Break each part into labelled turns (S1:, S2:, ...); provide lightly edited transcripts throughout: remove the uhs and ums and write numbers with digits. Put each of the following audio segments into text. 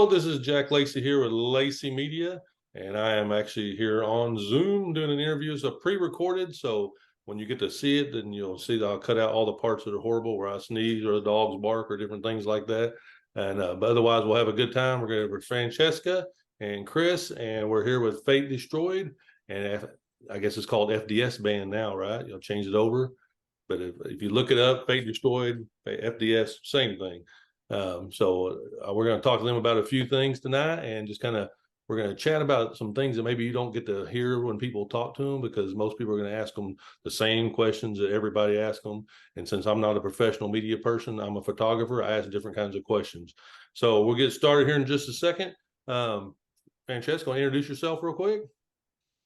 S1: Hello, this is Jack Lacy here with Lacy Media, and I am actually here on Zoom doing an interview. It's a pre-recorded, so when you get to see it, then you'll see that I'll cut out all the parts that are horrible, where I sneeze or the dogs bark or different things like that. And but otherwise, we'll have a good time. We're going to with Franccesca and Chris, and we're here with Fate Destroyed, and I guess it's called FDS band now, right? You'll change it over. But if you look it up, Fate Destroyed, FDS, same thing. We're going to talk to them about a few things tonight, and just kind of we're going to chat about some things that maybe you don't get to hear when people talk to them, because most people are going to ask them the same questions that everybody asks them. And since I'm not a professional media person, I'm a photographer, I ask different kinds of questions. So we'll get started here in just a second. Francesca, introduce yourself real quick.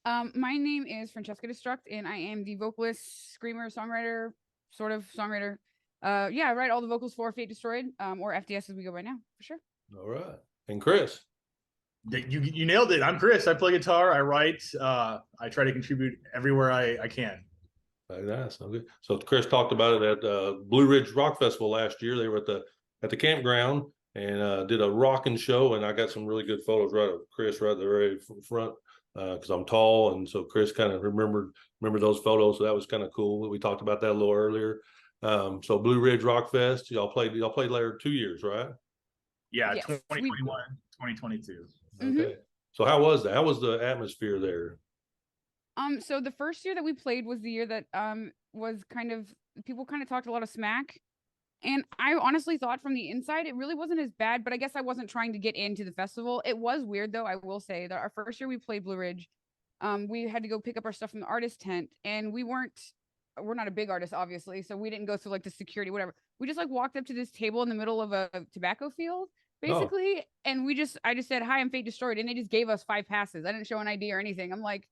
S2: My name is Franccesca De Struct, and I am the vocalist, screamer, songwriter, sort of songwriter. I write all the vocals for Fate Destroyed, or FDS as we go right now, for sure.
S1: All right. And Chris.
S3: You nailed it. I'm Chris. I play guitar. I write. I try to contribute everywhere I can.
S1: Very nice. Okay. So Chris talked about it at Blue Ridge Rock Festival last year. They were at the campground and did a rocking show, and I got some really good photos right of Chris right at the very front, because I'm tall, and so Chris kind of remember those photos. So that was kind of cool. We talked about that a little earlier. So Blue Ridge Rock Fest, y'all played later 2 years, right?
S3: Yeah, yes. 2021, 2022.
S1: Okay. So how was that? How was the atmosphere there?
S2: So the first year that we played was the year that was people kind of talked a lot of smack. And I honestly thought from the inside, it really wasn't as bad, but I guess I wasn't trying to get into the festival. It was weird though. I will say that our first year we played Blue Ridge, we had to go pick up our stuff from the artist tent, and we're not a big artist, obviously. So we didn't go through like the security, whatever. We just like walked up to this table in the middle of a tobacco field, basically. Oh. And I just said, "Hi, I'm Fate Destroyed." And they just gave us 5 passes. I didn't show an ID or anything. I'm like,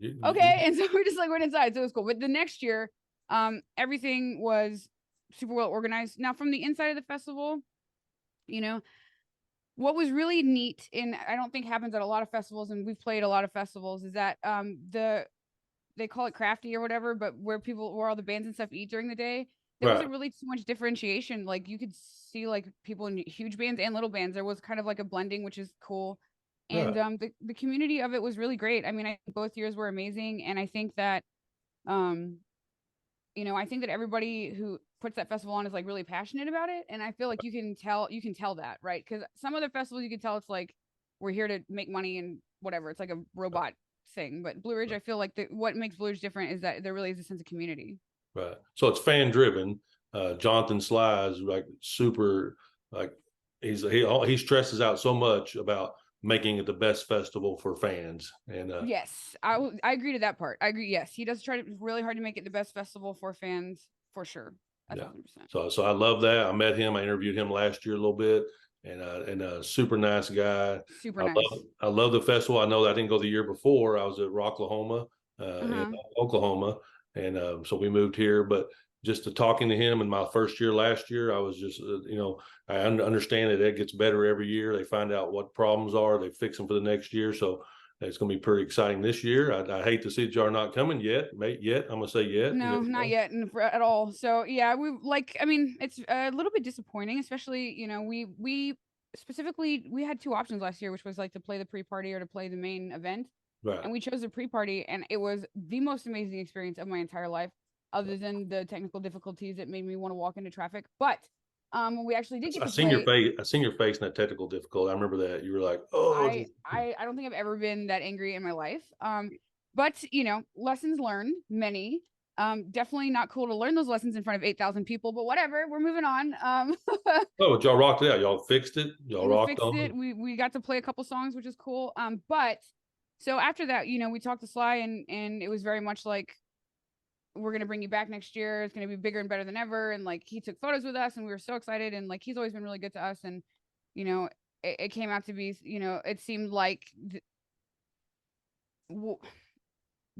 S2: okay. And so we just like went inside. So it was cool. But the next year, everything was super well organized. Now from the inside of the festival, what was really neat, and I don't think happens at a lot of festivals, and we've played a lot of festivals, is that they call it crafty or whatever, but where all the bands and stuff eat during the day, there wasn't really too much differentiation. Like you could see like people in huge bands and little bands. There was kind of like a blending, which is cool. And the community of it was really great. I mean, I think both years were amazing, and I think that I think that everybody who puts that festival on is like really passionate about it. And I feel like you can tell that, right? Because some other festivals you can tell it's like we're here to make money and whatever. It's like a robot thing. But Blue Ridge, I feel like what makes Blue Ridge different is that there really is a sense of community.
S1: Right. So it's fan driven. Jonathan Sly is like super, like he stresses out so much about making it the best festival for fans. And
S2: yes, I agree to that part. I agree. Yes, he does try really hard to make it the best festival for fans, for sure. 1,000%.
S1: So I love that. I met him. I interviewed him last year a little bit, and a super nice guy.
S2: Super nice.
S1: I love the festival. I know that I didn't go the year before. I was at Rocklahoma, in Oklahoma, and so we moved here. But just talking to him in my first year last year, I was just, I understand that it gets better every year. They find out what problems are, they fix them for the next year. So it's going to be pretty exciting this year. I hate to see that y'all not coming yet. I'm going to say yet.
S2: No, not yet at all. So yeah, it's a little bit disappointing, especially, we specifically, we had 2 options last year, which was like to play the pre-party or to play the main event.
S1: Right.
S2: And we chose the pre-party, and it was the most amazing experience of my entire life, other than the technical difficulties that made me want to walk into traffic. But when we actually did get to play,
S1: I seen your face in that technical difficulty. I remember that. You were like, oh.
S2: I don't think I've ever been that angry in my life. But lessons learned, many. Definitely not cool to learn those lessons in front of 8,000 people, but whatever, we're moving on.
S1: But y'all rocked it out. Y'all fixed it. Y'all
S2: fixed it. We got to play a couple songs, which is cool. But so after that, we talked to Sly, and it was very much like, we're going to bring you back next year. It's going to be bigger and better than ever. And like, he took photos with us, and we were so excited. And like, he's always been really good to us. And, it came out to be, it seemed like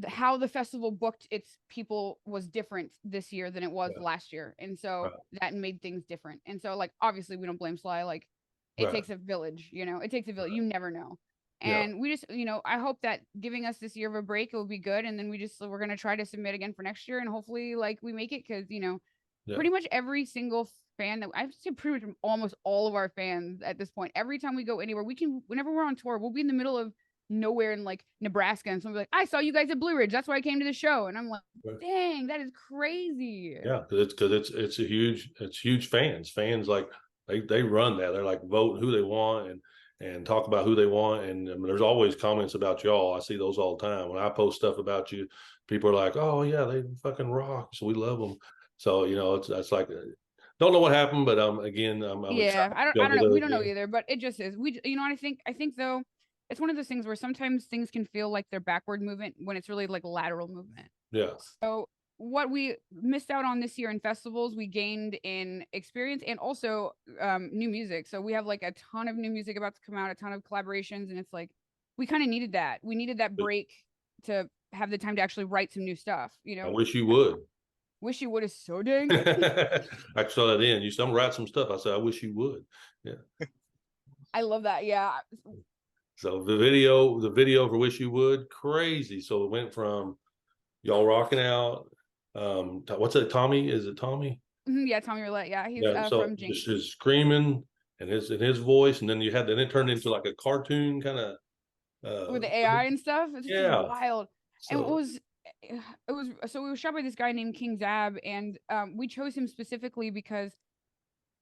S2: how the festival booked its people was different this year than it was last year. And so that made things different. And so like, obviously we don't blame Sly. Like it takes a village, it takes a village. You never know. And we just, I hope that giving us this year of a break, it will be good. And then we're going to try to submit again for next year. And hopefully like we make it, because, pretty much every single fan that I've seen pretty much almost all of our fans at this point. Every time we go anywhere, whenever we're on tour, we'll be in the middle of nowhere in like Nebraska, and someone's like, I saw you guys at Blue Ridge. That's why I came to the show. And I'm like, dang, that is crazy.
S1: Yeah, because it's huge fans. Fans like they run that. They're like vote who they want and talk about who they want. And there's always comments about y'all. I see those all the time. When I post stuff about you, people are like, oh yeah, they fucking rock. So we love them. So it's like don't know what happened, but again, I'm
S2: Yeah,
S1: excited
S2: I
S1: to
S2: don't
S1: go
S2: know. We
S1: to
S2: don't know
S1: again.
S2: either, but it just is. I think though, it's one of those things where sometimes things can feel like they're backward movement when it's really like lateral movement.
S1: Yeah.
S2: So what we missed out on this year in festivals, we gained in experience and also new music. So we have like a ton of new music about to come out, a ton of collaborations, and it's like we kind of needed that. We needed that break to have the time to actually write some new stuff.
S1: I wish you would.
S2: Wish you would is so dang good.
S1: I saw that in. You said, I'm write some stuff. I said, I wish you would. Yeah.
S2: I love that. Yeah.
S1: So the video for Wish You Would, crazy. So it went from y'all rocking out. What's it, Tommy? Is it Tommy?
S2: Yeah, Tommy Roulette. Yeah, he's
S1: Yeah. So
S2: from Jinx.
S1: just his screaming and his voice, and then then it turned into like a cartoon kind of
S2: With the AI and stuff. It's just
S1: yeah.
S2: wild. And
S1: So
S2: it was so we were shot by this guy named King Zab, and we chose him specifically because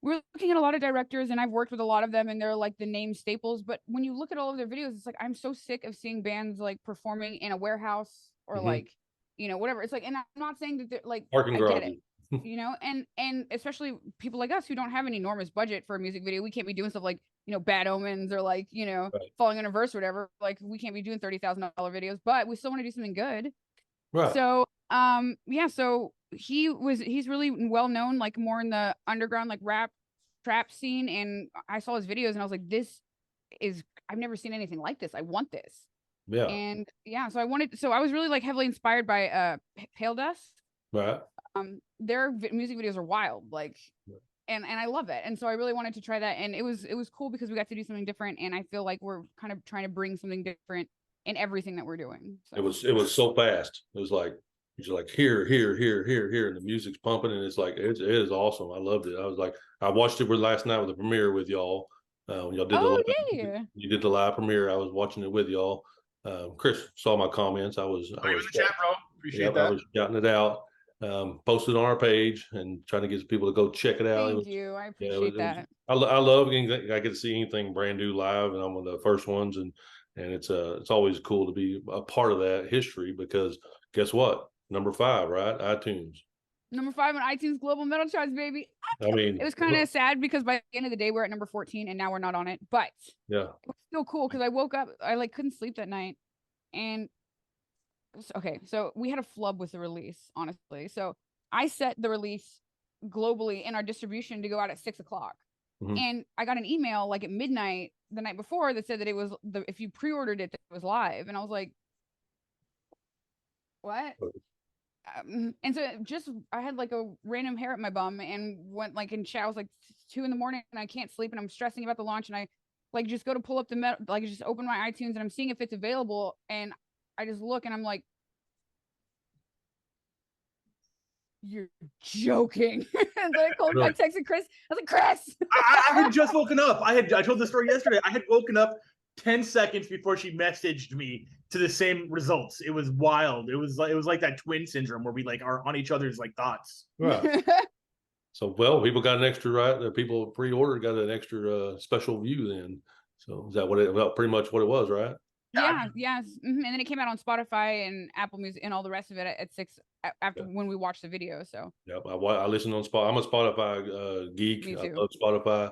S2: we're looking at a lot of directors, and I've worked with a lot of them, and they're like the name staples. But when you look at all of their videos, it's like I'm so sick of seeing bands like performing in a warehouse or like whatever. It's like, and I'm not saying that they're like
S1: parking
S2: I get it,
S1: garage.
S2: and especially people like us who don't have an enormous budget for a music video, we can't be doing stuff like Bad Omens or like
S1: Right.
S2: Falling on a Verse or whatever. Like we can't be doing $30,000 videos, but we still want to do something good.
S1: Right.
S2: So yeah, so he's really well known, like more in the underground like rap trap scene, and I saw his videos and I was like, I've never seen anything like this. I want this.
S1: Yeah.
S2: And yeah, so I was really like heavily inspired by Pale Dust.
S1: Right.
S2: Their music videos are wild, like and I love it. And so I really wanted to try that, and it was cool because we got to do something different, and I feel like we're kind of trying to bring something different in everything that we're doing. So.
S1: It was so fast. It was like it's like here, and the music's pumping, and it's like it is awesome. I loved it. I was like, I watched it last night with the premiere with y'all. Y'all did you did the live premiere. I was watching it with y'all. Chris saw my comments. I was
S3: in the chat, bro. Appreciate that.
S1: I was shouting it out. Posted on our page and trying to get people to go check it out.
S2: Thank you. I appreciate that.
S1: I love getting, I get to see anything brand new live, and I'm one of the first ones, and it's always cool to be a part of that history because guess what? Number 5, right? iTunes.
S2: Number 5 on iTunes Global Metal Charts, baby.
S1: I mean,
S2: it was kind of sad because by the end of the day, we're at number 14 and now we're not on it. But
S1: yeah,
S2: it was still cool because I woke up, I like couldn't sleep that night. And okay, so we had a flub with the release, honestly. So I set the release globally in our distribution to go out at 6 o'clock. And I got an email like at midnight the night before that said that it was if you pre-ordered it, that it was live. And I was like, what? And so I had like a random hair at my bum and went like in chat. I was like 2 a.m. and I can't sleep and I'm stressing about the launch, and I like just go to pull up just open my iTunes and I'm seeing if it's available, and I just look and I'm like, you're joking. And then I texted Chris. I was like, Chris,
S3: I had just woken up. I told the story yesterday. I had woken up 10 seconds before she messaged me to the same results. It was wild. It was like that twin syndrome where we like are on each other's like thoughts.
S1: Right. So people got an extra, right? The people pre-ordered got an extra special view then. So is that pretty much what it was, right?
S2: Yeah, yes. And then it came out on Spotify and Apple Music and all the rest of it at 6 after when we watched the video. So
S1: yep, I listen on Spotify. I'm a Spotify geek. I love Spotify.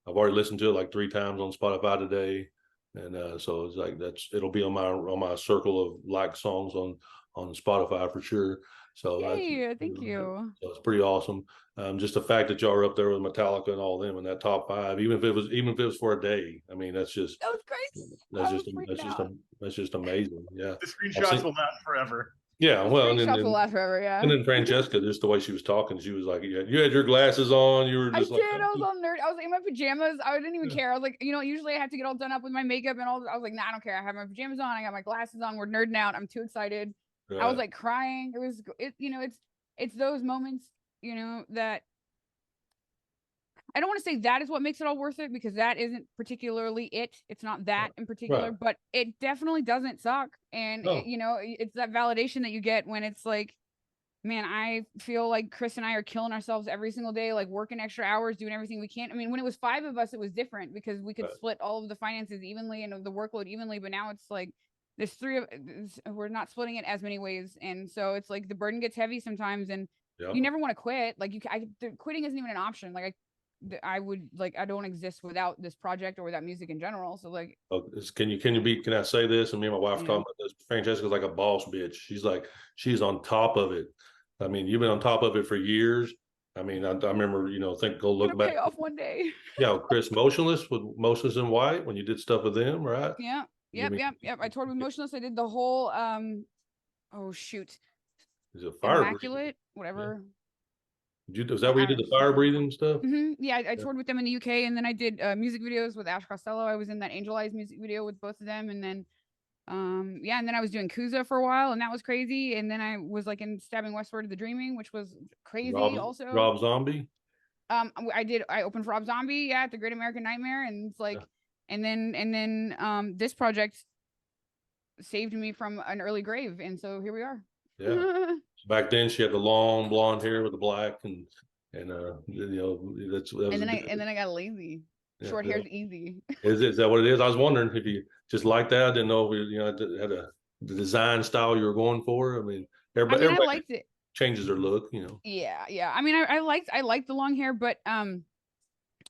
S1: I've already listened to it like 3 times on Spotify today, and so it's like it'll be on my circle of like songs on Spotify for sure. So
S2: thank you.
S1: So it's pretty awesome. Just the fact that y'all are up there with Metallica and all them in that top 5, even if it was for a day. I mean, that was crazy. That's just amazing. Yeah,
S3: the screenshots will last forever.
S1: Yeah, well, and then
S2: will last forever. Yeah,
S1: and then Franccesca, just the way she was talking, she was like, you had your glasses on. You were just
S2: I was all nerd. I was in my pajamas. I didn't even care. I was like, usually I have to get all done up with my makeup and all. I was like, nah, I don't care. I have my pajamas on. I got my glasses on. We're nerding out. I'm too excited. Right. I was like crying. It's those moments, that I don't want to say that is what makes it all worth it, because that isn't particularly it. It's not that in particular,
S1: Right.
S2: but it definitely doesn't suck. And
S1: No.
S2: you know, it's that validation that you get when it's like, man, I feel like Chris and I are killing ourselves every single day, like working extra hours, doing everything we can. I mean, when it was 5 of us, it was different because we could
S1: Right.
S2: split all of the finances evenly and the workload evenly. But now it's like there's 3 of we're not splitting it as many ways, and so it's like the burden gets heavy sometimes, and
S1: Yeah.
S2: you never want to quit. Like quitting isn't even an option. Like I would like I don't exist without this project or without music in general. So like,
S1: Can I say this? And me and my wife
S2: yeah.
S1: talking about this. Francesca's like a boss bitch. She's on top of it. I mean, you've been on top of it for years. I mean, I remember, go
S2: I'm
S1: look
S2: gonna
S1: back.
S2: pay off one day.
S1: Yeah, Chris Motionless with Motionless in White when you did stuff with them, right?
S2: Yeah.
S1: You mean-
S2: Yep. I toured with Motionless. I did the whole oh shoot,
S1: Is it fire breathing?
S2: Immaculate, whatever.
S1: Is that where you did the fire breathing stuff?
S2: Yeah, I toured with them in the UK, and then I did music videos with Ash Costello. I was in that Angel Eyes music video with both of them, and then yeah, and then I was doing Kuza for a while, and that was crazy. And then I was like in Stabbing Westward of the Dreaming, which was crazy also.
S1: Rob Zombie.
S2: I opened for Rob Zombie, yeah, at the Great American Nightmare, and it's like, and then this project saved me from an early grave, and so here we are.
S1: Yeah. Back then she had the long blonde hair with the black and and
S2: then I got lazy.
S1: Yeah,
S2: Short hair's easy.
S1: Is that what it is? I was wondering if you just like that. I didn't know if you had the design style you were going for. I mean, everybody
S2: I liked it.
S1: Changes their look,
S2: Yeah. I mean, I liked the long hair, but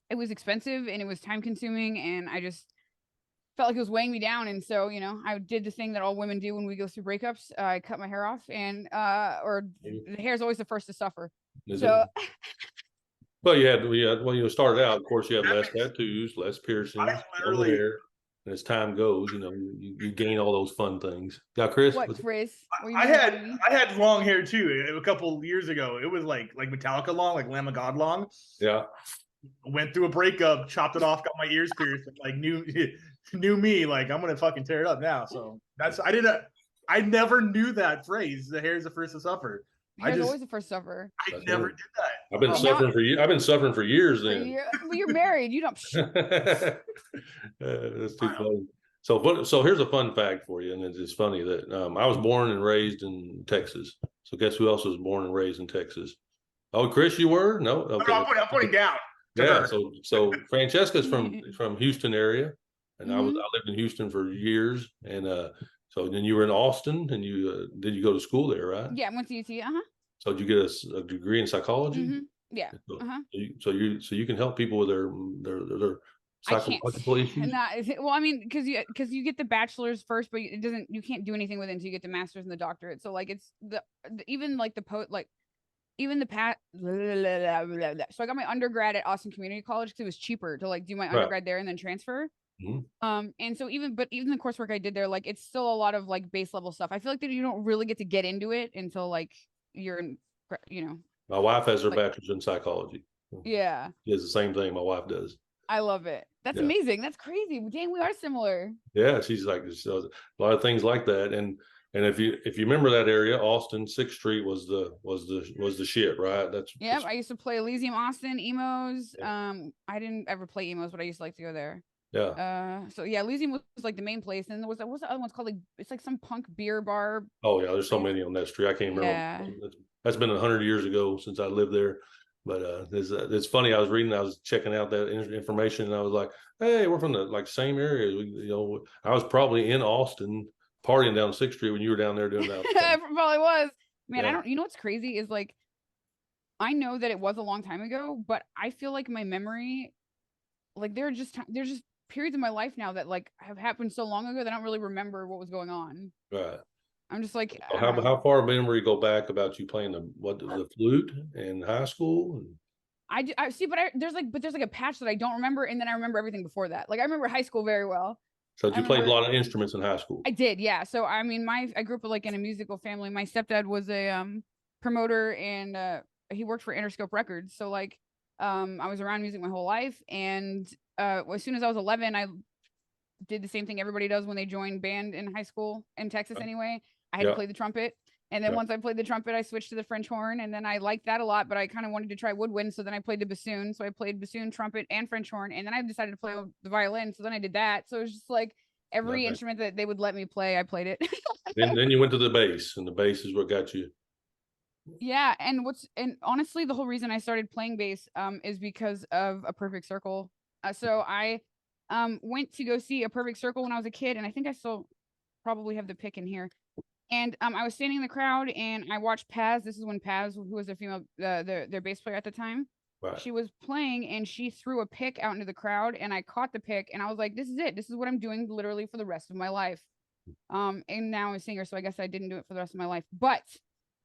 S2: it was expensive and it was time consuming, and I just felt like it was weighing me down. And so, I did the thing that all women do when we go through breakups. I cut my hair off, and or the hair is always the first to suffer.
S1: Well, when you started out, of course, you had less tattoos, less piercings, longer hair. And as time goes, you gain all those fun things. Yeah, Chris.
S2: What, Chris?
S3: I had long hair too. A couple years ago, it was like Metallica long, like Lamb of God long.
S1: Yeah.
S3: Went through a breakup, chopped it off, got my ears pierced, and like knew me, like I'm gonna fucking tear it up now. So I never knew that phrase. The hair is the first to suffer.
S2: Hair's always the first to suffer.
S3: I never did that.
S1: I've been suffering for years. I've been suffering for years then.
S2: Well, you're married. You don't.
S1: That's too funny. So here's a fun fact for you, and it's funny that I was born and raised in Texas. So guess who else was born and raised in Texas? Oh, Chris, you were? No. Okay.
S3: No, I'm putting down.
S1: Yeah. So Francesca's from Houston area, and I lived in Houston for years, and so then you were in Austin, and you did you go to school there, right?
S2: Yeah, I went to UT.
S1: So did you get a degree in psychology?
S2: Yeah.
S1: So you can help people with their psychological issues.
S2: Well, I mean, because you get the bachelor's first, but you can't do anything with it until you get the master's and the doctorate. So like it's even like the even the pat. So I got my undergrad at Austin Community College because it was cheaper to like do my undergrad there and then transfer. And so even the coursework I did there, like it's still a lot of like base level stuff. I feel like that you don't really get to get into it until like you're in,
S1: My wife has her bachelor's in psychology.
S2: Yeah.
S1: She does the same thing my wife does.
S2: I love it. That's amazing. That's crazy. Dang, we are similar.
S1: Yeah, she's like a lot of things like that. And if you remember that area, Austin 6th Street was the shit, right?
S2: I used to play Elysium Austin, emos. I didn't ever play emos, but I used to like to go there.
S1: Yeah.
S2: So yeah, Elysium was like the main place, and there was what's the other one's called? Like it's like some punk beer bar.
S1: Oh yeah, there's so many on that street. I can't remember.
S2: Yeah.
S1: That's been 100 years ago since I lived there. But it's funny. I was checking out that information, and I was like, "Hey, we're from the same area." I was probably in Austin partying down 6th Street when you were down there doing that.
S2: I probably was. Man, I don't. You know what's crazy is like, I know that it was a long time ago, but I feel like my memory, like there's just periods of my life now that like have happened so long ago that I don't really remember what was going on.
S1: Right.
S2: I'm just like,
S1: how far memory go back about you playing the flute in high school?
S2: I see, but there's like a patch that I don't remember, and then I remember everything before that. Like I remember high school very well.
S1: So you played a lot of instruments in high school? I
S2: did, yeah. So I mean, I grew up like in a musical family. My stepdad was a promoter, and he worked for Interscope Records. So like, I was around music my whole life, and as soon as I was 11, I did the same thing everybody does when they join band in high school in Texas. Anyway, I had to play the trumpet, And then
S1: Right.
S2: once I played the trumpet, I switched to the French horn, and then I liked that a lot, but I kind of wanted to try woodwind. So then I played the bassoon. So I played bassoon, trumpet, and French horn. And then I decided to play the violin. So then I did that. So it was just like every
S1: Okay.
S2: instrument that they would let me play, I played it.
S1: Then you went to the bass, and the bass is what got you.
S2: Yeah, and honestly, the whole reason I started playing bass is because of A Perfect Circle. So I went to go see A Perfect Circle when I was a kid, and I think I still probably have the pick in here. And I was standing in the crowd, and I watched Paz. This is when Paz, who was a female, their bass player at the time,
S1: Right.
S2: she was playing, and she threw a pick out into the crowd, and I caught the pick, and I was like, "This is it. This is what I'm doing literally for the rest of my life." And now I'm a singer, so I guess I didn't do it for the rest of my life, but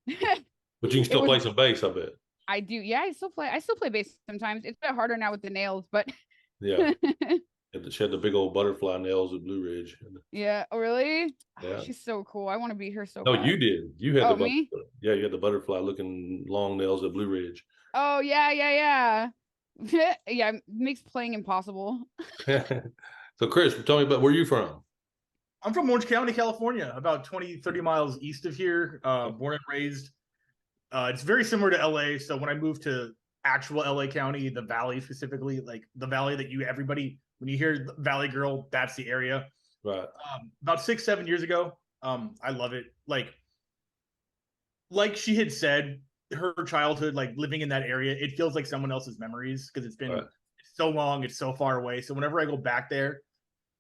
S1: But you can
S2: it
S1: still
S2: was.
S1: play some bass, I bet.
S2: I do. Yeah, I still play. I still play bass sometimes. It's a bit harder now with the nails, but
S1: Yeah. She had the big old butterfly nails at Blue Ridge.
S2: yeah. Oh, really?
S1: Yeah.
S2: She's so cool. I want to be her so
S1: No,
S2: bad.
S1: you did. You had
S2: Oh,
S1: the
S2: me?
S1: yeah, you had the butterfly looking long nails at Blue Ridge.
S2: Oh, yeah. Yeah, it makes playing impossible.
S1: So Chris, tell me about where you from?
S3: I'm from Orange County, California, about 20, 30 miles east of here. Born and raised. It's very similar to LA. So when I moved to actual LA County, the Valley specifically, like the Valley that everybody, when you hear Valley Girl, that's the area.
S1: Right.
S3: About 6, 7 years ago. I love it. Like she had said, her childhood, like living in that area, it feels like someone else's memories because it's been so long, it's so far away. So whenever I go back there,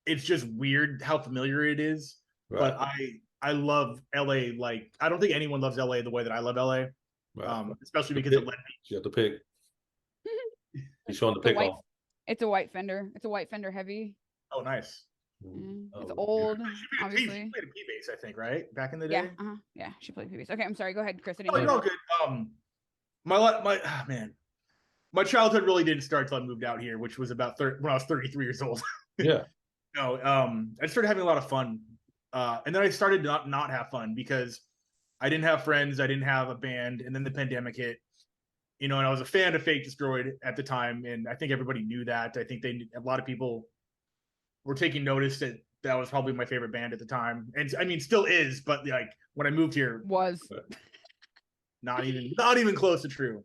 S3: it's just weird how familiar it is.
S1: Right.
S3: But I love LA. Like I don't think anyone loves LA the way that I love LA.
S1: Right.
S3: Especially
S1: The
S3: because it
S1: pick.
S3: led me.
S1: You have to pick. He's showing the
S2: It's a
S1: pick
S2: white.
S1: off.
S2: It's a white Fender. It's a white Fender heavy.
S3: Oh, nice.
S2: It's
S1: Oh,
S2: old,
S3: She
S2: obviously.
S3: played a P bass, I think, right? Back in the
S2: Yeah.
S3: day.
S2: Yeah. She played PBS. Okay, I'm sorry. Go ahead, Chris. I
S3: Oh,
S2: didn't
S3: you're
S2: mean
S3: all good. Man, my childhood really didn't start until I moved out here, which was about when I was 33 years old.
S1: yeah.
S3: No, I started having a lot of fun, and then I started to not have fun because I didn't have friends, I didn't have a band, and then the pandemic hit. And I was a fan of Fate Destroyed at the time, and I think everybody knew that. I think a lot of people were taking notice that that was probably my favorite band at the time, and I mean, still is. But like when I moved here,
S2: was.
S3: not even close to true.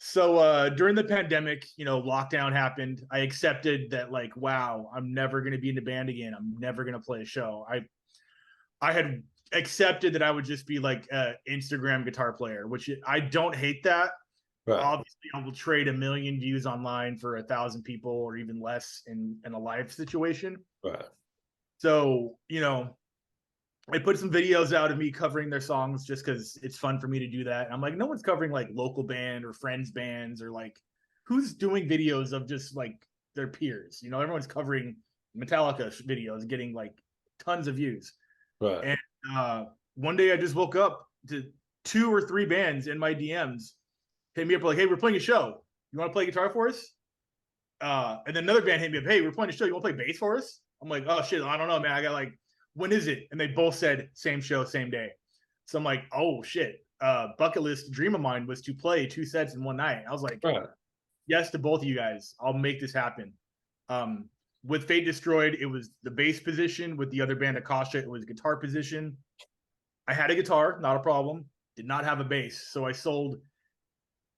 S3: So during the pandemic, lockdown happened. I accepted that, like, wow, I'm never going to be in the band again. I'm never going to play a show. I had accepted that I would just be like an Instagram guitar player, which I don't hate that.
S1: Right.
S3: Obviously, I will trade 1 million views online for 1,000 people or even less in a live situation.
S1: Right.
S3: So, I put some videos out of me covering their songs just because it's fun for me to do that. And I'm like, no one's covering like local band or friends bands or like who's doing videos of just like their peers. Everyone's covering Metallica videos, getting like tons of views.
S1: Right.
S3: And one day I just woke up to 2 or 3 bands in my DMs hit me up like, hey, we're playing a show. You want to play guitar for us? And then another band hit me up, hey, we're playing a show. You want to play bass for us? I'm like, oh shit, I don't know, man. I got like, when is it? And they both said same show, same day. So I'm like, oh shit. Bucket list dream of mine was to play 2 sets in one night. I was like, yes to both of you guys. I'll make this happen. With Fate Destroyed, it was the bass position. With the other band, Akasha, it was guitar position. I had a guitar, not a problem. Did not have a bass. So I sold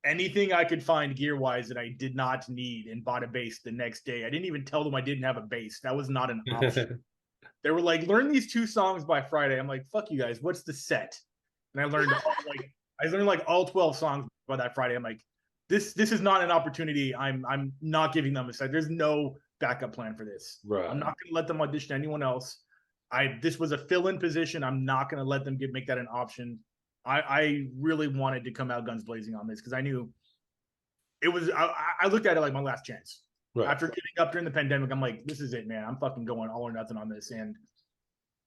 S3: anything I could find gear-wise that I did not need and bought a bass the next day. I didn't even tell them I didn't have a bass. That was not an option. They were like, learn these 2 songs by Friday. I'm like, fuck you guys. What's the set? And I learned all 12 songs by that Friday. I'm like, this is not an opportunity. I'm not giving them a set. There's no backup plan for this.
S1: Right.
S3: I'm not going to let them audition anyone else. This was a fill-in position. I'm not going to let them make that an option. I really wanted to come out guns blazing on this because I knew it was. I looked at it like my last chance. Right. After giving up during the pandemic, I'm like, this is it, man. I'm fucking going all or nothing on this, and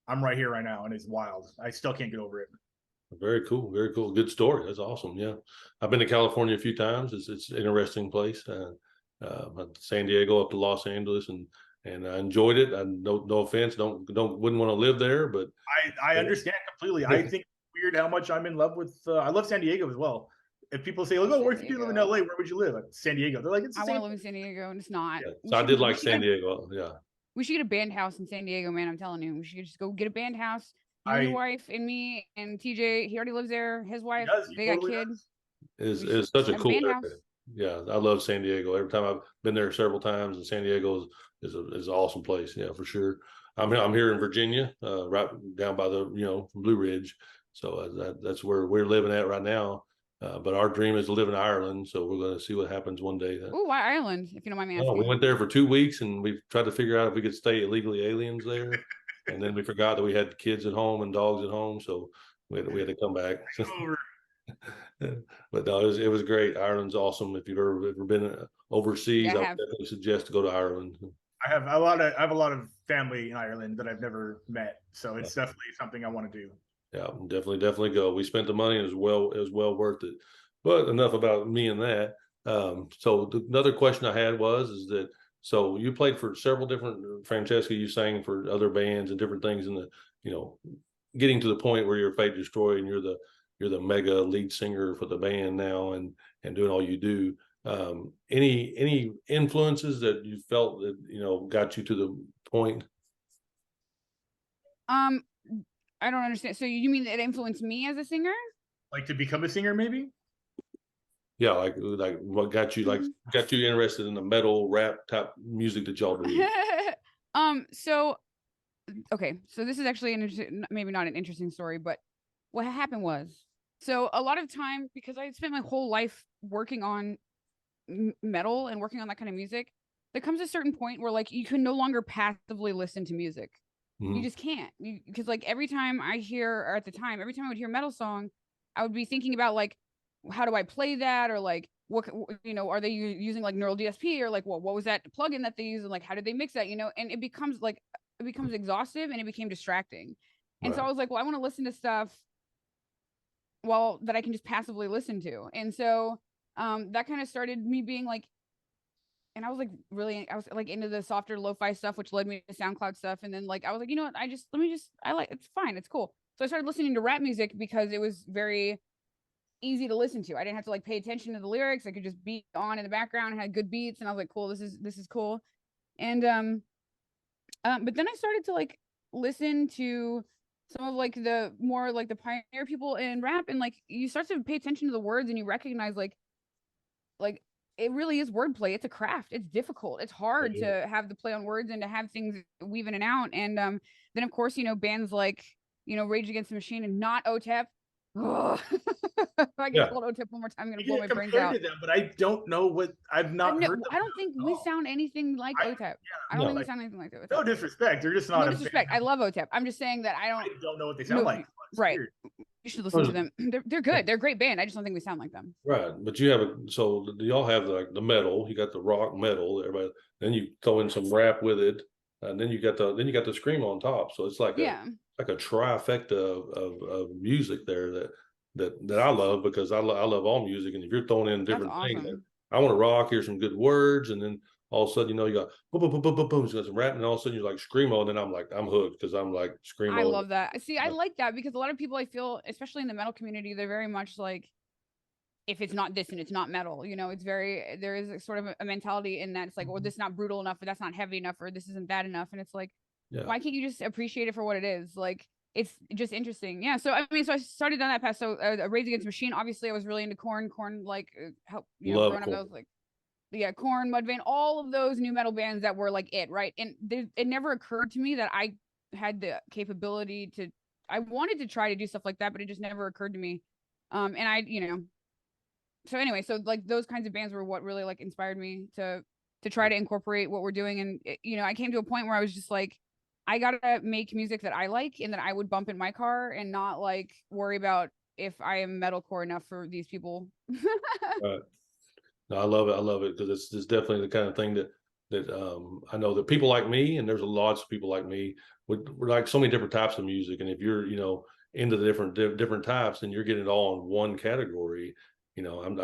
S3: I'm right here right now, and it's wild. I still can't get over it.
S1: Very cool, very cool. Good story. That's awesome. Yeah, I've been to California a few times. It's an interesting place. San Diego up to Los Angeles, and I enjoyed it. No offense, wouldn't want to live there, but
S3: I understand completely. I think it's weird how much I'm in love with. I love San Diego as well. If people say, like, oh, if you live in LA, where would you live? Like, San Diego. They're like, it's the
S2: I
S3: same.
S2: want to live in San Diego, and it's not.
S1: Yeah. So I did like San Diego. Yeah.
S2: We should get a band house in San Diego, man. I'm telling you, we should just go get a band house. You, wife, and me, and TJ. He already lives there. His wife,
S3: he
S2: they
S3: totally
S2: got kids.
S1: Is such a
S2: Have a
S1: cool
S2: band
S1: area.
S2: house.
S1: Yeah, I love San Diego. Every time I've been there several times, and San Diego is an awesome place. Yeah, for sure. I'm here in Virginia, right down by the Blue Ridge. So that's where we're living at right now. But our dream is to live in Ireland. So we're going to see what happens one day.
S2: Oh, why Ireland? If you don't mind me asking.
S1: We went there for 2 weeks, and we tried to figure out if we could stay illegally aliens there. And then we forgot that we had kids at home and dogs at home, so we had to come back. But no, it was great. Ireland's awesome. If you've ever been overseas,
S2: Yeah,
S1: I would definitely suggest to go to Ireland.
S3: I have a lot of family in Ireland that I've never met, so it's definitely something I want to do.
S1: Yeah, definitely go. We spent the money, and it was well worth it. But enough about me and that. So another question I had is that so you played for several different Franccesca, you sang for other bands and different things in the getting to the point where you're Fate Destroy and you're the mega lead singer for the band now and doing all you do. Any influences that you felt that got you to the point?
S2: I don't understand. So you mean it influenced me as a singer?
S3: Like to become a singer, maybe?
S1: Yeah, like what got you interested in the metal rap type music that y'all do?
S2: So okay, so this is actually maybe not an interesting story, but what happened was, so a lot of time, because I spent my whole life working on metal and working on that kind of music, there comes a certain point where like you can no longer passively listen to music. You just can't, because like every time I hear, or at the time, every time I would hear a metal song, I would be thinking about like, how do I play that, or like what are they using like neural DSP, or like what was that plugin that they use, and like how did they mix that, and it becomes exhaustive, and it became distracting. And
S1: Right.
S2: so I was like, well, I want to listen to stuff that I can just passively listen to. And so that kind of started me being like, and I was like into the softer lo-fi stuff, which led me to SoundCloud stuff. And then like I was like, you know what, I like, it's fine, it's cool. So I started listening to rap music because it was very easy to listen to. I didn't have to like pay attention to the lyrics. I could just be on in the background and had good beats, and I was like, cool, this is cool. And but then I started to like listen to some of like the more like the pioneer people in rap, and like you start to pay attention to the words, and you recognize like it really is wordplay. It's a craft. It's difficult. It's hard to have the play on words and to have things weave in and out. And then of course, bands like, Rage Against the Machine and not OTEP. If I get called OTEP one more time, I'm gonna blow my brains out.
S3: Them, but I don't know what I've not heard.
S2: I don't think we sound anything like OTEP. I don't think we sound anything like OTEP.
S3: No disrespect. They're just not.
S2: No disrespect. I love OTEP. I'm just saying that I
S3: don't know what they sound like.
S2: Right. You should listen to them. They're good. They're a great band. I just don't think we sound like them.
S1: Right. But you have so do y'all have the metal, you got the rock metal, everybody, then you throw in some rap with it, and then you got the scream on top. So it's like a trifecta of music there that I love, because I love all music. And if you're throwing in different things, I want to rock, hear some good words, and then all of a sudden, you got boom, boom, boom, boom, boom, boom, some rap, and all of a sudden you're like screamo, and then I'm hooked, because I'm like screamo.
S2: I love that. See, I like that, because a lot of people, I feel, especially in the metal community, they're very much like, if it's not this and it's not metal, it's there is sort of a mentality in that it's like, well, this is not brutal enough, or that's not heavy enough, or this isn't that enough. And it's like, why can't you just appreciate it for what it is? Like, it's just interesting. Yeah. So I started down that path. So Rage Against the Machine, obviously I was really into Korn, like help, growing up, I was like, Korn, Mudvayne, all of those new metal bands that were like it, right? And it never occurred to me that I had the capability to, I wanted to try to do stuff like that, but it just never occurred to me. And I, so anyway, so like those kinds of bands were what really like inspired me to try to incorporate what we're doing. And I came to a point where I was just like, I gotta make music that I like and that I would bump in my car, and not like worry about if I am metalcore enough for these people.
S1: Right. No, I love it because it's definitely the kind of thing that I know that people like me, and there's lots of people like me, we're like so many different types of music. And if you're into the different types, and you're getting it all in one category, I'm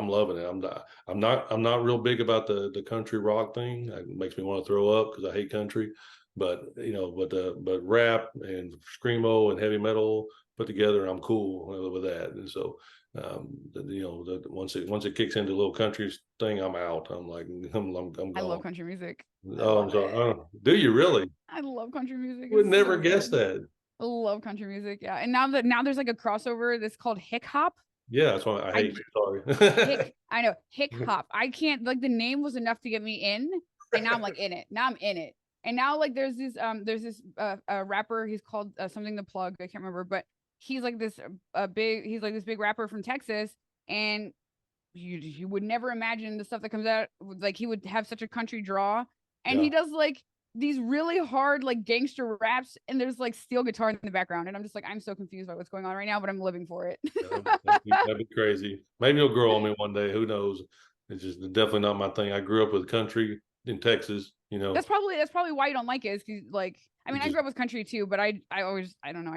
S1: loving it. I'm not real big about the country rock thing. It makes me want to throw up because I hate country. But but rap and screamo and heavy metal put together, I'm cool with that. And so once it kicks into a little country thing, I'm out. I'm like, I'm gone.
S2: I love country music.
S1: Oh, I'm sorry. Do you really?
S2: I love country music.
S1: Would never guess that.
S2: I love country music. Yeah. And now there's like a crossover that's called hick hop.
S1: Yeah, that's why I hate you. Sorry.
S2: I know, hick hop. I can't, like, the name was enough to get me in, and now I'm like in it. Now I'm in it. And now, like, there's this rapper, he's called something the plug, I can't remember, but he's like this big rapper from Texas, and you would never imagine the stuff that comes out, like, he would have such a country draw, and he does like these really hard like gangster raps, and there's like steel guitar in the background, and I'm just like, I'm so confused by what's going on right now, but I'm living for it.
S1: That'd be crazy. Maybe it'll grow on me one day. Who knows? It's just definitely not my thing. I grew up with country in Texas. You know,
S2: that's probably why you don't like it. Is 'cause, like, I mean, I grew up with country too, but I always, I don't know,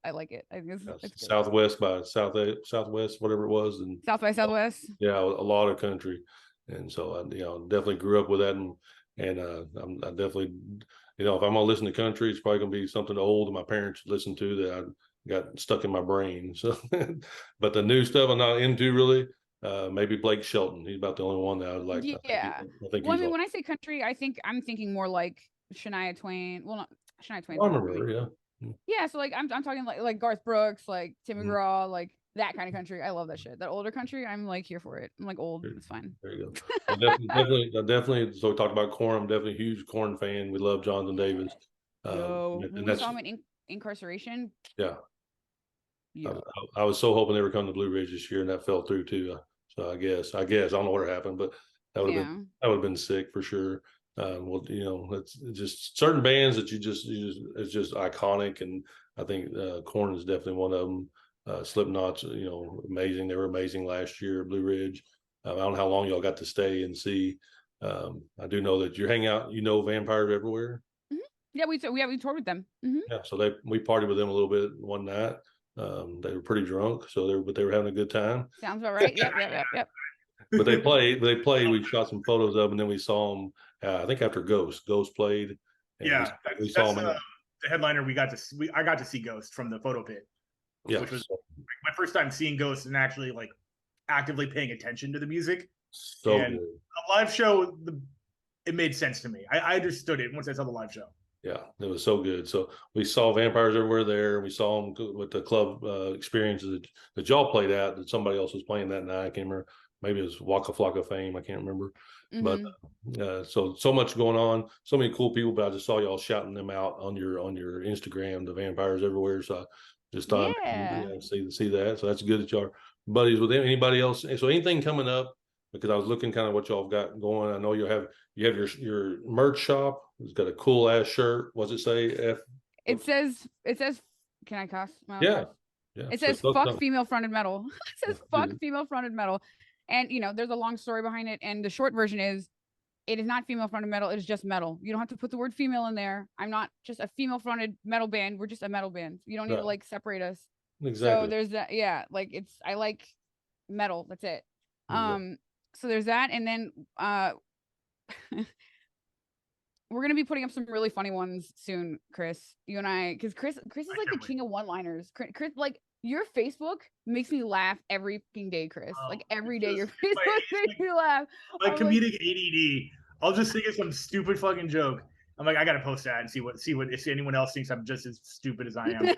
S2: I like it. I think it's
S1: Southwest by Southwest, whatever it was, and
S2: South by Southwest.
S1: Yeah, a lot of country, and so I, definitely grew up with that, and I definitely, if I'm gonna listen to country, it's probably gonna be something old that my parents listened to that I got stuck in my brain. So, but the new stuff I'm not into really. Maybe Blake Shelton. He's about the only one that I would like.
S2: Yeah. Well, I mean, when I say country, I'm thinking more like Shania Twain. Well, not Shania Twain.
S1: I remember, yeah.
S2: Yeah, so like I'm talking like Garth Brooks, like Tim McGraw, like that kind of country. I love that shit. That older country, I'm like here for it. I'm like old. It's fine.
S1: There you go. Definitely. So we talked about Korn. I'm definitely a huge Korn fan. We love Jonathan Davis.
S2: When we saw him in Incarceration.
S1: Yeah.
S2: Yeah.
S1: I was so hoping they were coming to Blue Ridge this year, and that fell through too. So I guess I don't know what happened, but that would have been sick for sure. Well, it's just certain bands that you just it's just iconic, and I think Korn is definitely one of them. Slipknot's amazing. They were amazing last year at Blue Ridge. I don't know how long y'all got to stay and see. I do know that you hang out. Vampires Everywhere.
S2: Mm-hmm. Yeah, we toured with them. Mm-hmm.
S1: Yeah, so we partied with them a little bit one night. They were pretty drunk, but they were having a good time.
S2: Sounds about right. Yep.
S1: But they played. We shot some photos of, and then we saw them. I think after Ghost played.
S3: Yeah,
S1: we saw them.
S3: The headliner. I got to see Ghost from the photo pit.
S1: Yeah,
S3: which was my first time seeing Ghost and actually like actively paying attention to the music.
S1: So
S3: and
S1: good.
S3: A live show, it made sense to me. I understood it once I saw the live show.
S1: Yeah, it was so good. So we saw Vampires Everywhere there. We saw them with the club experiences that y'all played at, that somebody else was playing that night. I can't remember. Maybe it was Waka Flocka Fame. I can't remember. Mm-hmm. But so much going on. So many cool people. But I just saw y'all shouting them out on your Instagram, the Vampires Everywhere. So I just thought, see that. So that's good that y'all are buddies with them. Anybody else? So anything coming up? Because I was looking kind of what y'all got going. I know you have your merch shop. It's got a cool ass shirt. What's it say?
S2: It says. Can I cuss?
S1: Yeah.
S2: It says fuck female fronted metal. It says fuck female fronted metal, and there's a long story behind it. And the short version is, it is not female fronted metal. It is just metal. You don't have to put the word female in there. I'm not just a female fronted metal band. We're just a metal band. You don't need to like separate us.
S1: Exactly.
S2: So there's that. Yeah, like I like metal. That's it. So there's that, and then we're gonna be putting up some really funny ones soon, Chris. You and I, because Chris is like the king of one-liners. Chris, like, your Facebook makes me laugh every fucking day, Chris. Like every day, your Facebook makes me laugh.
S3: My comedic ADD. I'll just think of some stupid fucking joke. I'm like, I gotta post that and see what if anyone else thinks I'm just as stupid as I am.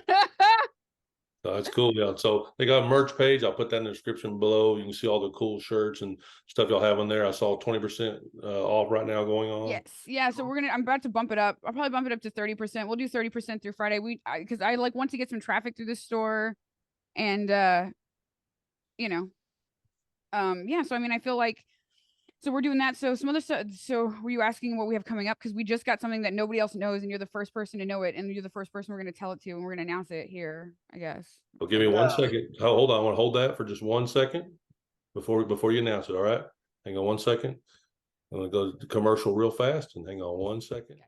S1: So that's cool. Yeah. So they got a merch page. I'll put that in the description below. You can see all the cool shirts and stuff y'all have on there. I saw 20% off right now going on.
S2: Yes. Yeah. So I'm about to bump it up. I'll probably bump it up to 30%. We'll do 30% through Friday. Because I like want to get some traffic through the store, and yeah. So I mean, I feel like, so we're doing that. So some other stuff. So were you asking what we have coming up? Because we just got something that nobody else knows, and you're the first person to know it, and you're the first person we're going to tell it to, and we're going to announce it here, I guess.
S1: Well, give me 1 second. Hold on. I want to hold that for just 1 second before you announce it. All right. Hang on 1 second. I'm going to go to the commercial real fast, and hang on 1 second.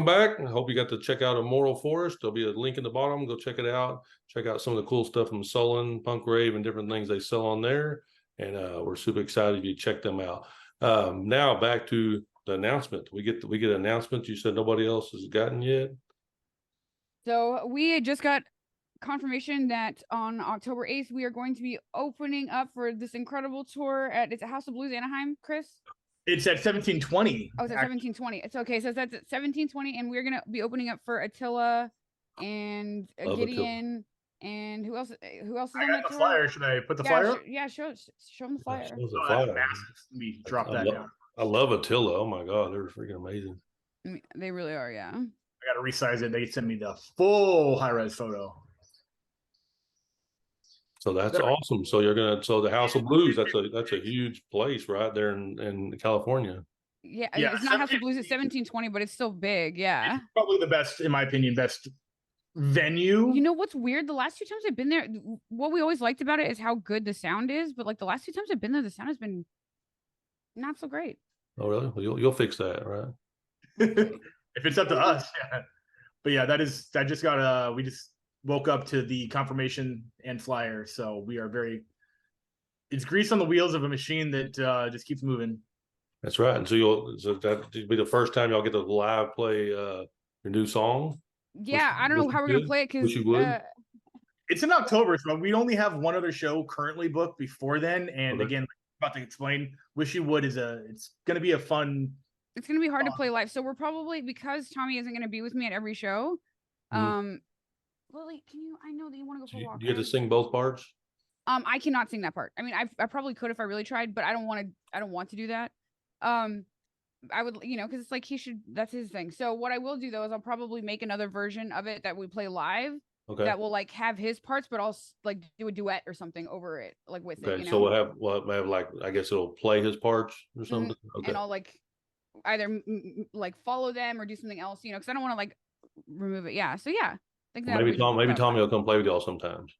S1: back. I hope you got to check out Immortal Forest. There'll be a link in the bottom. Go check it out. Check out some of the cool stuff from Sullen, Punk Rave, and different things they sell on there. And we're super excited if you check them out. Now back to the announcement. We get announcements. You said nobody else has gotten yet.
S2: So we had just got confirmation that on October 8th we are going to be opening up for this incredible tour at House of Blues Anaheim, Chris.
S3: It's at 1720.
S2: Oh, it's at 1720. It's okay. So that's at 1720, and we're gonna be opening up for Attila and Gideon. And who else? Who else is on
S3: got
S2: that
S3: the
S2: tour?
S3: flyer. Should I put the flyer up?
S2: Yeah, show them the flyer.
S3: That's massive. Let me drop that down.
S1: I love Attila. Oh my God, they're freaking amazing.
S2: I mean, they really are. Yeah.
S3: I got to resize it. They send me the full high-res photo.
S1: So that's awesome. So the House of Blues, that's a huge place right there in California.
S2: Yeah, it's not House of Blues, it's 1720, but it's still big. Yeah.
S3: It's probably the best, in my opinion, best venue.
S2: You know what's weird? The last 2 times I've been there, what we always liked about it is how good the sound is, but like the last 2 times I've been there, the sound has been not so great.
S1: Oh really? Well, you'll fix that, right?
S3: If it's up to us, yeah. But yeah, that just got we just woke up to the confirmation and flyer, so we are it's grease on the wheels of a machine that just keeps moving.
S1: That's right. And so that'll be the first time y'all get to live play your new song.
S2: Yeah, I don't know how we're gonna play it because
S3: it's in October, so we only have one other show currently booked before then. And again, about to explain, Wish You Would it's gonna be a fun.
S2: It's gonna be hard to play live, so we're probably, because Tommy isn't gonna be with me at every show. Lily, I know that you want to go for a walk.
S1: You get to sing both parts.
S2: I cannot sing that part. I mean, I probably could if I really tried, but I don't want to do that. I would, because it's like that's his thing. So what I will do though is I'll probably make another version of it that we play live. Okay. That will like have his parts, but I'll like do a duet or something over it, like with it.
S1: Okay. So we'll have like, I guess it'll play his parts or something. Okay.
S2: And I'll like either like follow them or do something else, because I don't want to like remove it. Yeah. So yeah.
S1: Maybe Tommy will come play with y'all sometimes.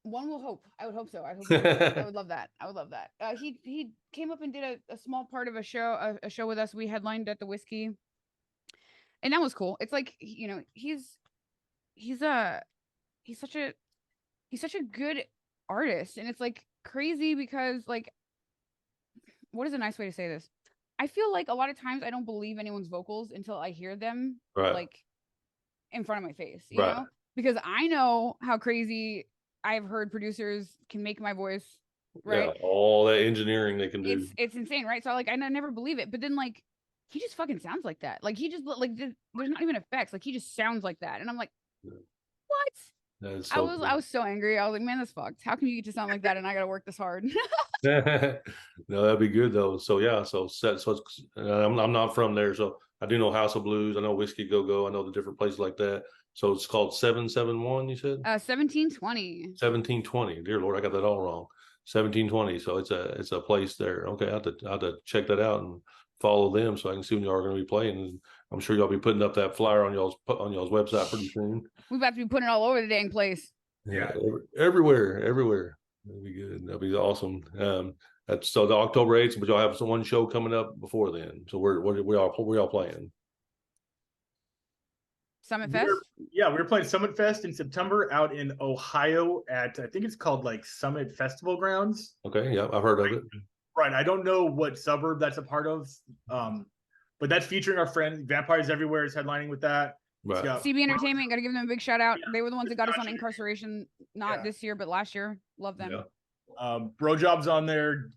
S2: One will hope. I would hope so. I would love that. I would love that. He came up and did a small part of a show with us. We headlined at the Whiskey, and that was cool. It's like he's such a good artist, and it's like crazy because like, what is a nice way to say this? I feel like a lot of times I don't believe anyone's vocals until I hear them like in front of my face, you know, because I know how crazy I've heard producers can make my voice, right?
S1: Yeah, all that engineering they can do.
S2: It's insane, right? So like I never believe it, but then like he just fucking sounds like that. Like he just like there's not even effects. Like he just sounds like that, and I'm like, what? So I was so angry. I was like, man, that's fucked. How can you get to sound like that, and I gotta work this hard?
S1: No, that'd be good though. So yeah, so it's, I'm not from there, so I do know House of Blues. I know Whiskey Go Go. I know the different places like that. So it's called 771. You said
S2: 1720.
S1: 1720. Dear Lord, I got that all wrong. 1720. So it's a place there. Okay, I have to check that out and follow them so I can see when y'all are going to be playing. And I'm sure y'all be putting up that flyer on y'all's website pretty soon.
S2: We've got to be putting it all over the dang place.
S1: Yeah, everywhere. That'd be good. That'd be awesome. That's so the October 8th, but y'all have one show coming up before then. So we all playing.
S2: Summit Fest?
S3: We're playing Summit Fest in September out in Ohio at, I think it's called like Summit Festival Grounds.
S1: Okay, yeah, I've heard of it.
S3: Right, I don't know what suburb that's a part of, but that's featuring our friend Vampires Everywhere is headlining with that.
S1: Right.
S2: CB Entertainment, got to give them a big shout out. They were the ones that got us on Incarceration, not this year, but last year. Love them.
S3: Yeah. Bro Job's on there.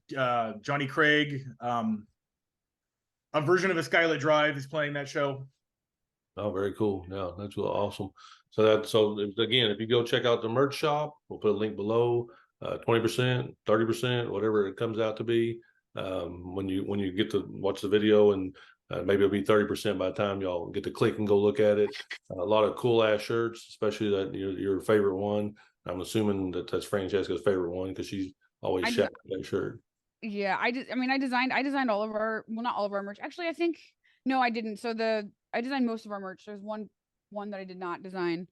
S3: Johnny Craig. A version of a Skylit Drive is playing that show.
S1: Oh, very cool. Yeah, that's really awesome. So again, if you go check out the merch shop, we'll put a link below. 20%, 30%, whatever it comes out to be. When you get to watch the video, and maybe it'll be 30% by the time y'all get to click and go look at it. A lot of cool ass shirts, especially that your favorite one. I'm assuming that's Franccesca's favorite one because she's always shouting that shirt.
S2: Yeah, I designed all of our, well, not all of our merch. Actually, I think no, I didn't. So I designed most of our merch. There's one that I did not design.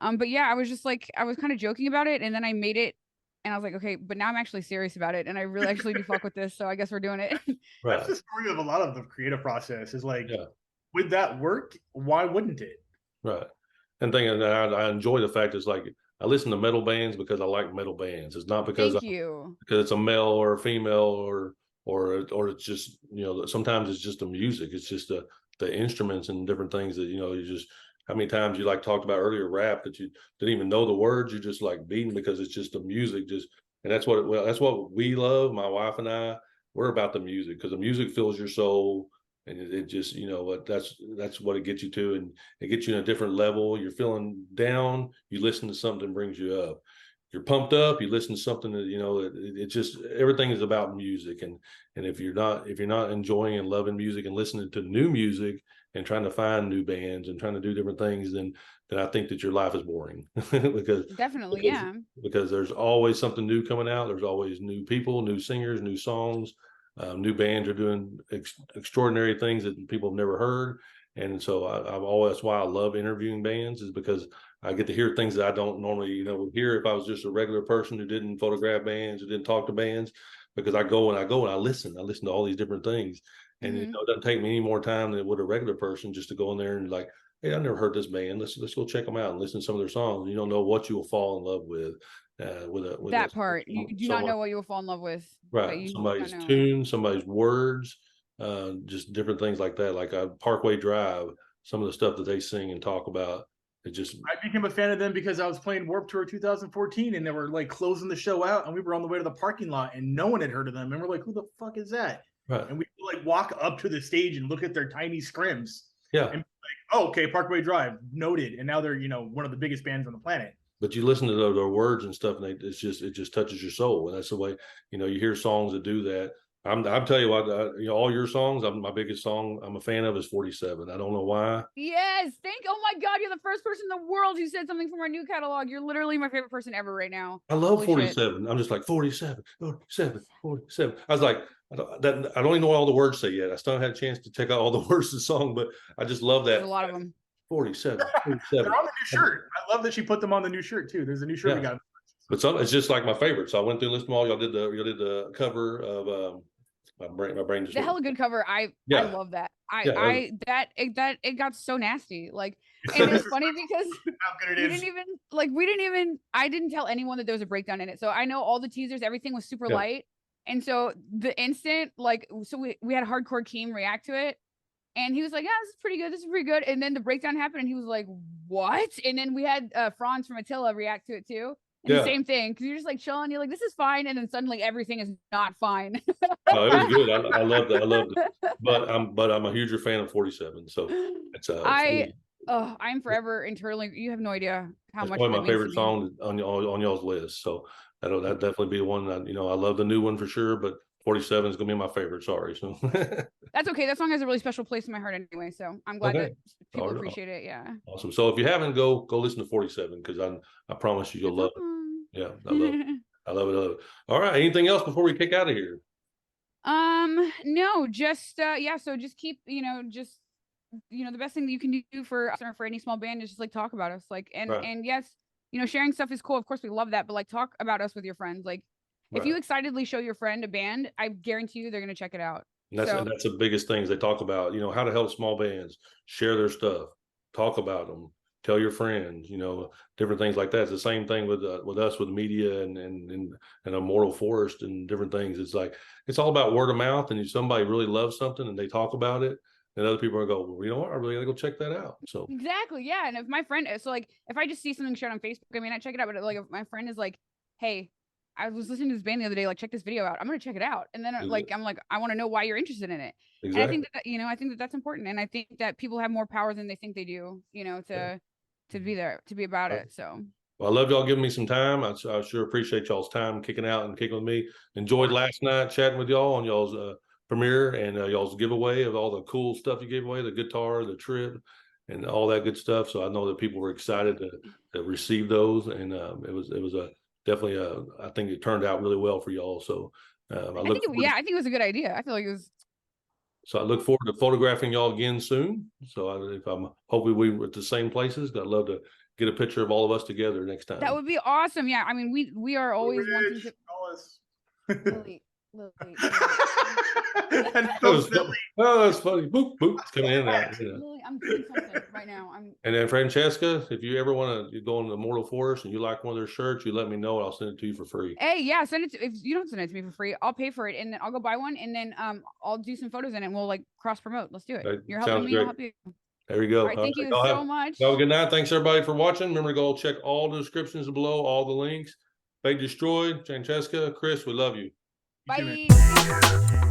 S2: But yeah, I was just like, I was kind of joking about it, and then I made it, and I was like, okay, but now I'm actually serious about it, and I really actually do fuck with this. So I guess we're doing it.
S3: Right. That's the story of a lot of the creative process. Is like with that work, why wouldn't it?
S1: Right. And thing I enjoy the fact is like I listen to metal bands because I like metal bands. It's not because
S2: Thank you.
S1: because it's a male or a female or it's just, you know, sometimes it's just the music. It's just the instruments and different things that, you know, you just how many times you like talked about earlier rap that you didn't even know the words, you just like beating because it's just the music just and that's what that's what we love, my wife and I. We're about the music because the music fills your soul and it just, you know, what that's what it gets you to, and it gets you in a different level. You're feeling down, you listen to something that brings you up. You're pumped up, you listen to something that, you know, it just everything is about music. And if you're not enjoying and loving music and listening to new music and trying to find new bands and trying to do different things, then I think that your life is boring because
S2: Definitely,
S1: because
S2: yeah.
S1: because there's always something new coming out. There's always new people, new singers, new songs. New bands are doing extraordinary things that people have never heard, and so I've always that's why I love interviewing bands is because I get to hear things that I don't normally, you know, hear if I was just a regular person who didn't photograph bands, who didn't talk to bands, because I go and I listen to all these different things, and you know, it doesn't take me any more time than it would a regular person just to go in there and like, hey, I never heard this band. Let's go check them out and listen to some of their songs. You don't know what you will fall in love with
S2: That part. You do not
S1: someone.
S2: know what you will fall in love with. But
S1: Right.
S2: you do not
S1: Somebody's
S2: know.
S1: tune, somebody's words, just different things like that. Like Parkway Drive, some of the stuff that they sing and talk about. It just
S3: I became a fan of them because I was playing Warped Tour 2014 and they were like closing the show out and we were on the way to the parking lot and no one had heard of them. And we're like, who the fuck is that?
S1: right.
S3: And we like walk up to the stage and look at their tiny scrims
S1: Yeah.
S3: and be like, oh, okay, Parkway Drive, noted. And now they're, you know, one of the biggest bands on the planet.
S1: But you listen to their words and stuff, and it just touches your soul, and that's the way, you know, you hear songs that do that. I'm telling you what, you know, all your songs. My biggest song I'm a fan of is 47. I don't know why.
S2: Yes, oh my God, you're the first person in the world who said something from our new catalog. You're literally my favorite person ever right now.
S1: I love
S2: Holy
S1: 47.
S2: Shit.
S1: I'm just like 47, 47, 47. I was like, I don't even know what all the words say yet. I still haven't had a chance to check out all the words of the song, but I just love that.
S2: There's a lot of them.
S1: 47,
S3: They're
S1: 47.
S3: on the new shirt. I love that she put them on the new shirt too. There's a new shirt we got.
S1: But it's just like my favorite. So I went through and listened to all y'all did the cover of my brain just
S2: The hella good cover. I love that. It got so nasty. Like, and it's funny because
S3: How good it
S2: we
S3: is.
S2: didn't even I didn't tell anyone that there was a breakdown in it. So I know all the teasers, everything was super light. And so the instant, like, so we had Hardcore Keem react to it. And he was like, yeah, this is pretty good. This is pretty good. And then the breakdown happened and he was like, what? And then we had Franz from Attila react to it too. And the same thing. Cause you're just like chilling. You're like, this is fine. And then suddenly everything is not fine.
S1: No, it was good. I loved it. I loved it. But I'm a huger fan of 47. So it's
S2: I'm forever internally. You have no idea how much
S1: probably
S2: that
S1: my
S2: means to
S1: favorite
S2: me.
S1: song on y'all's list. So that'll definitely be the one that, you know, I love the new one for sure, but 47 is gonna be my favorite. Sorry. So
S2: that's okay. That song has a really special place in my heart anyway. So I'm glad that people appreciate it. Yeah.
S1: Awesome. So if you haven't, go listen to 47 because I promise you you'll love it. Yeah, I love it. I love it. All right. Anything else before we kick out of here?
S2: No, just so just keep, the best thing that you can do for us or for any small band is just like talk about us. Like and yes, sharing stuff is cool. Of course we love that, but like talk about us with your friends. Like if you excitedly show your friend a band, I guarantee you they're gonna check it out.
S1: And that's the biggest things they talk about, how to help small bands, share their stuff, talk about them, tell your friends, different things like that. It's the same thing with us with media and Immortal Forest and different things. It's like, it's all about word of mouth. And if somebody really loves something and they talk about it, and other people are go, well, you know what? I really gotta go check that out. So
S2: exactly. Yeah. And if my friend, so like, if I just see something shared on Facebook, I mean, I check it out, but like if my friend is like, hey, I was listening to this band the other day, like check this video out. I'm going to check it out. And then like, I'm like, I want to know why you're interested in it. Exactly. And I think that, I think that that's important. And I think that people have more power than they think they do, to be there, to be about it. So.
S1: Well, I love y'all giving me some time. I sure appreciate y'all's time kicking out and kicking with me. Enjoyed last night chatting with y'all on y'all's premiere and y'all's giveaway of all the cool stuff you gave away, the guitar, the trip, and all that good stuff. So I know that people were excited to receive those. And it was definitely I think it turned out really well for y'all. So I think
S2: it was a good idea. I feel like it was.
S1: So I look forward to photographing y'all again soon. So if I'm hopefully we were at the same places, I'd love to get a picture of all of us together next time.
S2: That would be awesome. Yeah, I mean we are always wanting to. Lily,
S3: That's
S1: That
S3: so
S1: was
S3: silly.
S1: oh, that's funny. Boop boop. It's coming in and out. You know.
S2: Lily, I'm doing something right now.
S1: And then Franccesca, if you ever want to go in the Immortal Forest and you like one of their shirts, you let me know. I'll send it to you for free.
S2: Hey, yeah, send it to, if you don't send it to me for free, I'll pay for it and then I'll go buy one and then I'll do some photos in it and we'll like cross promote. Let's do it.
S1: That
S2: You're helping
S1: sounds
S2: me, I'll
S1: great.
S2: help you.
S1: There you go.
S2: All right, thank you
S1: Y'all
S2: so much.
S1: Have a good night. Thanks everybody for watching. Remember to go check all the descriptions below, all the links. Fate Destroyed, Franccesca, Chris, we love you.
S3: You too, man.
S2: Bye.